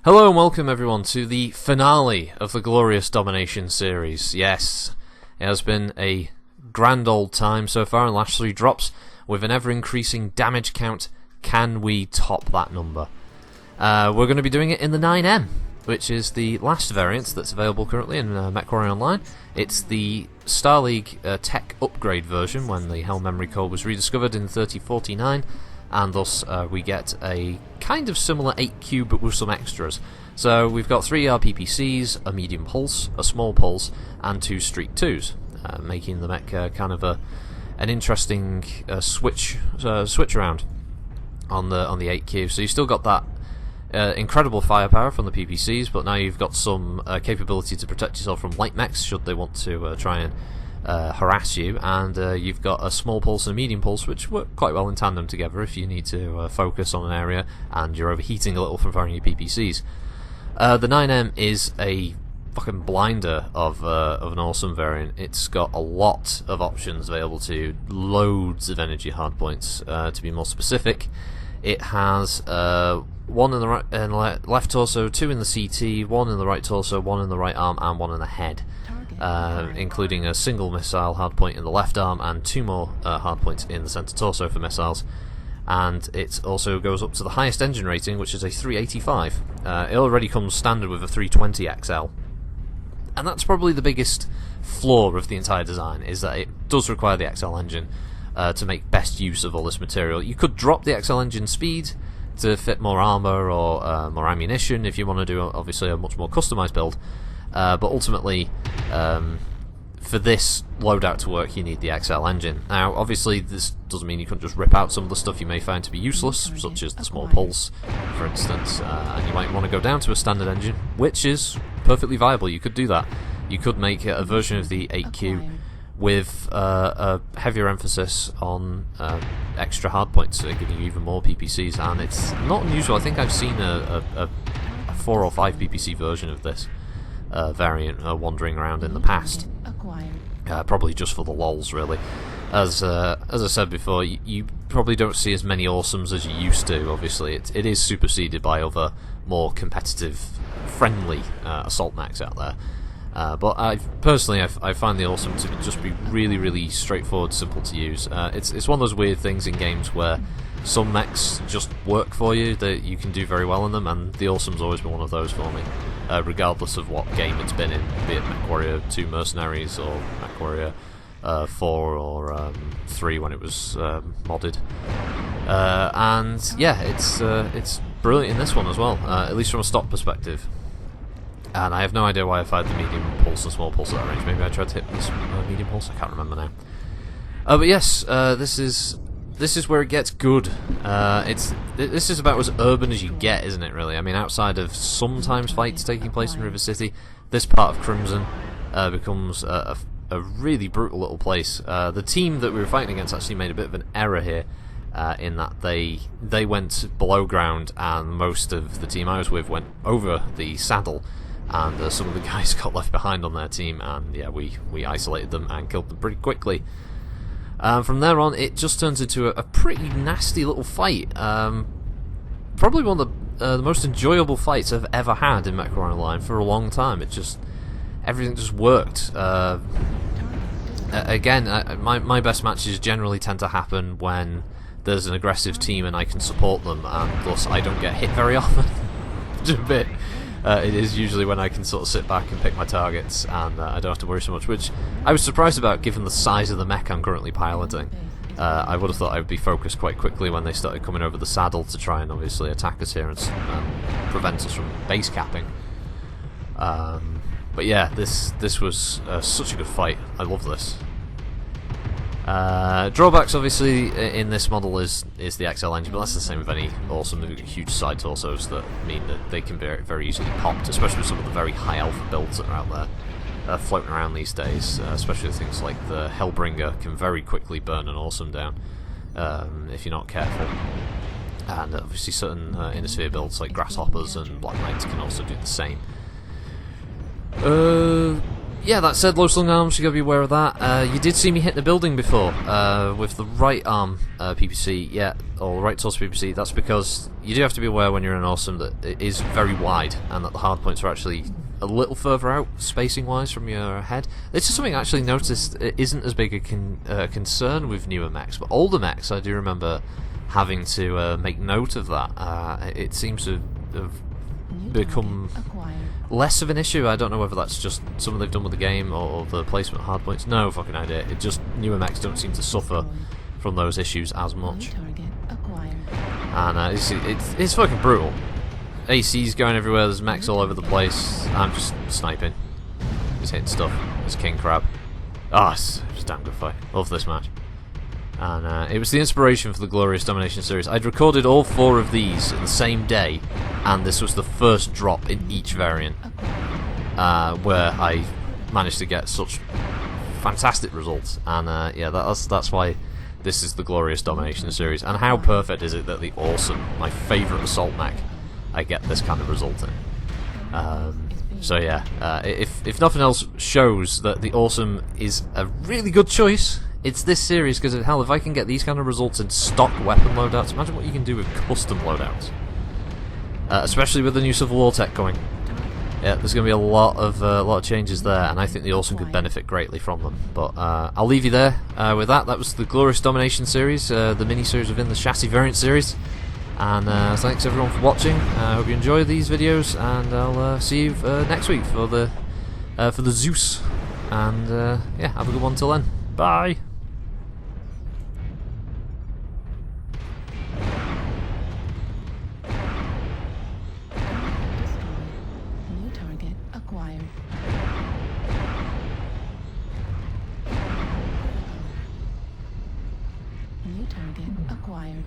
Hello and welcome everyone to the finale of the glorious Domination series. Yes, it has been a grand old time so far in the last 3 drops, with an ever-increasing damage count. Can we top that number? We're going to be doing it in the 9M, which is the last variant that's available currently in MechWarrior Online. It's the Star League tech upgrade version when the Helme memory core was rediscovered in 3049. And thus we get a kind of similar 8Q but with some extras. So we've got 3 RPPCs, a medium pulse, a small pulse, and 2 streak 2s, making the mech kind of an interesting switch around on the 8Q. So you've still got that incredible firepower from the PPCs, but now you've got some capability to protect yourself from light mechs should they want to try and harass you, and you've got a small pulse and a medium pulse which work quite well in tandem together if you need to focus on an area and you're overheating a little from firing your PPCs. The 9M is a fucking blinder of an awesome variant. It's got a lot of options available to you, loads of energy hardpoints. To be more specific, it has 1 in the right and left torso, 2 in the CT, 1 in the right torso, 1 in the right arm, and 1 in the head. Including a single missile hardpoint in the left arm and 2 more hardpoints in the center torso for missiles. And it also goes up to the highest engine rating, which is a 385. It already comes standard with a 320 XL. And that's probably the biggest flaw of the entire design, is that it does require the XL engine to make best use of all this material. You could drop the XL engine speed to fit more armor or more ammunition if you want to do obviously a much more customized build. But ultimately, for this loadout to work, you need the XL engine. Now, obviously, this doesn't mean you couldn't just rip out some of the stuff you may find to be useless, such as the small pulse, for instance, and you might want to go down to a standard engine, which is perfectly viable. You could do that. You could make a version of the 8Q with a heavier emphasis on extra hardpoints, giving you even more PPCs, and it's not unusual. I think I've seen a 4 or 5 PPC version of this variant wandering around in the past, probably just for the lols, really. As I said before, you probably don't see as many awesomes as you used to. Obviously, it is superseded by other more competitive, friendly assault mechs out there. But I find the awesome to just be really, really straightforward, simple to use. It's one of those weird things in games where some mechs just work for you, that you can do very well in them, and the awesome's always been one of those for me, regardless of what game it's been in, be it MechWarrior 2 Mercenaries or MechWarrior 4 or 3 when it was modded. And yeah, it's brilliant in this one as well, at least from a stock perspective. And I have no idea why I fired the medium pulse and small pulse at that range. Maybe I tried to hit this medium pulse, I can't remember now. But yes, this is where it gets good. This is about as urban as you get, isn't it, really? I mean, outside of sometimes fights taking place in River City, this part of Crimson becomes a really brutal little place. The team that we were fighting against actually made a bit of an error here, in that they went below ground, and most of the team I was with went over the saddle, and some of the guys got left behind on their team, and yeah, we isolated them and killed them pretty quickly. From there on, it just turns into a pretty nasty little fight. Probably one of the most enjoyable fights I've ever had in MechWarrior Online for a long time. Everything just worked. Again, my best matches generally tend to happen when there's an aggressive team and I can support them, and thus I don't get hit very often. Just a bit. It is usually when I can sort of sit back and pick my targets, and I don't have to worry so much, which I was surprised about given the size of the mech I'm currently piloting. I would have thought I would be focused quite quickly when they started coming over the saddle to try and obviously attack us here and prevent us from base capping. But yeah, this was such a good fight. I love this. Drawbacks obviously in this model is the XL engine, but that's the same with any awesome huge side torsos that mean that they can be very easily popped, especially with some of the very high alpha builds that are out there floating around these days, especially things like the Hellbringer can very quickly burn an awesome down if you're not careful. And obviously certain inner sphere builds like Grasshoppers and Black Knights can also do the same. yeah, that said, low slung arms, you gotta be aware of that. You did see me hit the building before with the right arm PPC, yeah, or right torso PPC. That's because you do have to be aware when you're in awesome that it is very wide and that the hardpoints are actually a little further out, spacing wise, from your head. This is something I actually noticed it isn't as big a concern with newer mechs, but older mechs I do remember having to make note of that. It seems to have become less of an issue. I don't know whether that's just something they've done with the game or the placement of hardpoints. No fucking idea. It just, newer mechs don't seem to suffer from those issues as much. And it's fucking brutal. AC's going everywhere, there's mechs all over the place. I'm just sniping. Just hitting stuff. There's King Crab. Ah, it's a damn good fight. Love this match. And it was the inspiration for the Glorious Domination series. I'd recorded all 4 of these in the same day, and this was the first drop in each variant, where I managed to get such fantastic results. And yeah, that's why this is the Glorious Domination series. And how perfect is it that the Awesome, my favourite assault mech, I get this kind of result in. So yeah, if nothing else shows that the Awesome is a really good choice, it's this series, because hell, if I can get these kind of results in stock weapon loadouts, imagine what you can do with custom loadouts. Especially with the new Civil War tech coming. Yeah, there's going to be a lot of changes there, and I think the Awesome could benefit greatly from them. But I'll leave you there with that. That was the Glorious Domination series, the mini-series within the Chassis Variant series. And thanks everyone for watching. I hope you enjoy these videos, and I'll see you next week for the Zeus. And yeah, have a good one till then. Bye. New target acquired.